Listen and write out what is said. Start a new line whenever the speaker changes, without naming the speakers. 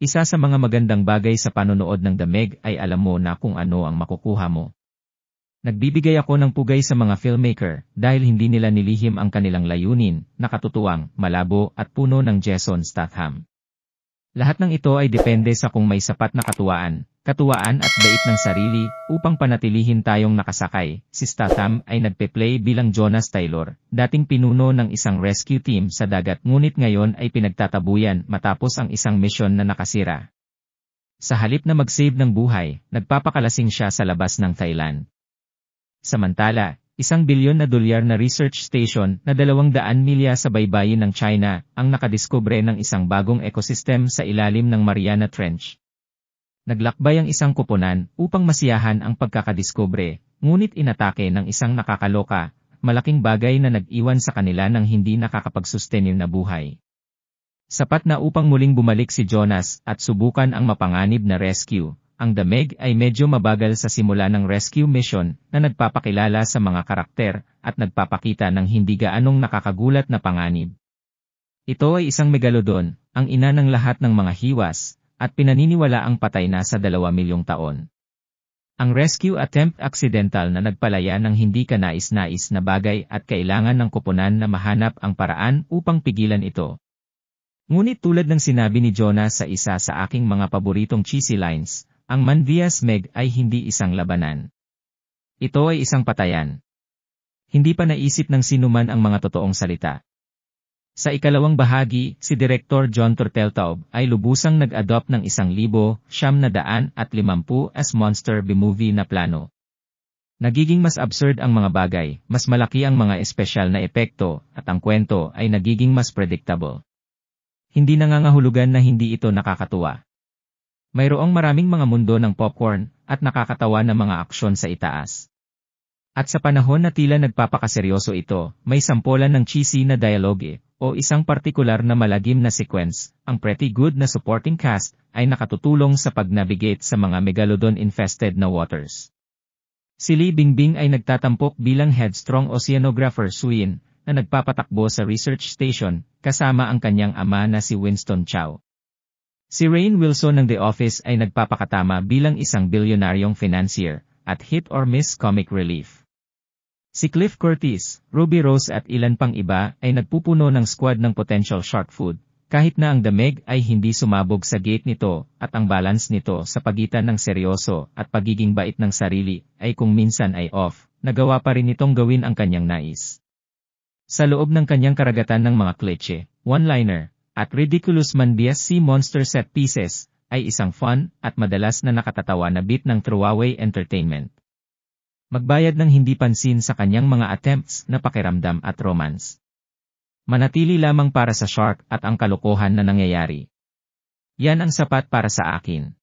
Isa sa mga magandang bagay sa panonood ng The Meg ay alam mo na kung ano ang makukuha mo. Nagbibigay ako ng pugay sa mga filmmaker dahil hindi nila nilihim ang kanilang layunin, nakatutuwang, malabo at puno ng Jason Statham. Lahat ng ito ay depende sa kung may sapat na katuwaan at bait ng sarili upang panatilihin tayong nakasakay. Si Statham ay nagpe-play bilang Jonas Taylor, dating pinuno ng isang rescue team sa dagat ngunit ngayon ay pinagtatabuyan matapos ang isang misyon na nakasira. Sa halip na mag-save ng buhay, nagpapakalasing siya sa labas ng Thailand. Samantala, $1 bilyon na research station na 200 milya sa baybayin ng China ang nakadiskubre ng isang bagong ecosystem sa ilalim ng Mariana Trench. Naglakbay ang isang koponan upang masiyahan ang pagkakadiskubre, ngunit inatake ng isang nakakaloka, malaking bagay na nag-iwan sa kanila ng hindi nakakapagsustenin na buhay. Sapat na upang muling bumalik si Jonas at subukan ang mapanganib na rescue. Ang The Meg ay medyo mabagal sa simula ng rescue mission na nagpapakilala sa mga karakter at nagpapakita ng hindi gaanong nakakagulat na panganib. Ito ay isang megalodon, ang ina ng lahat ng mga hiwas, at pinaniniwala ang patay na sa 2 milyong taon. Ang rescue attempt aksidental na nagpalaya ng hindi kanais-nais na bagay at kailangan ng koponan na mahanap ang paraan upang pigilan ito. Ngunit tulad ng sinabi ni Jonas sa isa sa aking mga paboritong cheesy lines, ang Manvias Meg ay hindi isang labanan. Ito ay isang patayan. Hindi pa naisip ng sinuman ang mga totoong salita. Sa ikalawang bahagi, si Direktor John Turteltaub ay lubusang nag-adopt ng 1,950 as monster B-movie na plano. Nagiging mas absurd ang mga bagay, mas malaki ang mga espesyal na epekto, at ang kwento ay nagiging mas predictable. Hindi nangangahulugan na hindi ito nakakatuwa. Mayroong maraming mga mundo ng popcorn at nakakatawa na mga aksyon sa itaas. At sa panahon na tila nagpapakaseryoso ito, may sampolan ng cheesy na dialogue o isang partikular na malagim na sequence. Ang pretty good na supporting cast ay nakatutulong sa pag-navigate sa mga megalodon-infested na waters. Si Li Bingbing ay nagtatampok bilang headstrong oceanographer Suyin na nagpapatakbo sa research station kasama ang kanyang ama na si Winston Chow. Si Rainn Wilson ng The Office ay nagpapakatama bilang isang bilyonaryong financier at hit-or-miss comic relief. Si Cliff Curtis, Ruby Rose at ilan pang iba ay nagpupuno ng squad ng potential shark food, kahit na ang The Meg ay hindi sumabog sa gate nito at ang balance nito sa pagitan ng seryoso at pagiging bait ng sarili ay kung minsan ay off, nagawa pa rin itong gawin ang kanyang nais. Sa loob ng kanyang karagatan ng mga klitse, one-liner, at ridiculous Manvias Sea Monster set pieces, ay isang fun at madalas na nakatatawa na bit ng throwaway entertainment. Magbayad ng hindi pansin sa kanyang mga attempts na pakiramdam at romance. Manatili lamang para sa shark at ang kalokohan na nangyayari. Yan ang sapat para sa akin.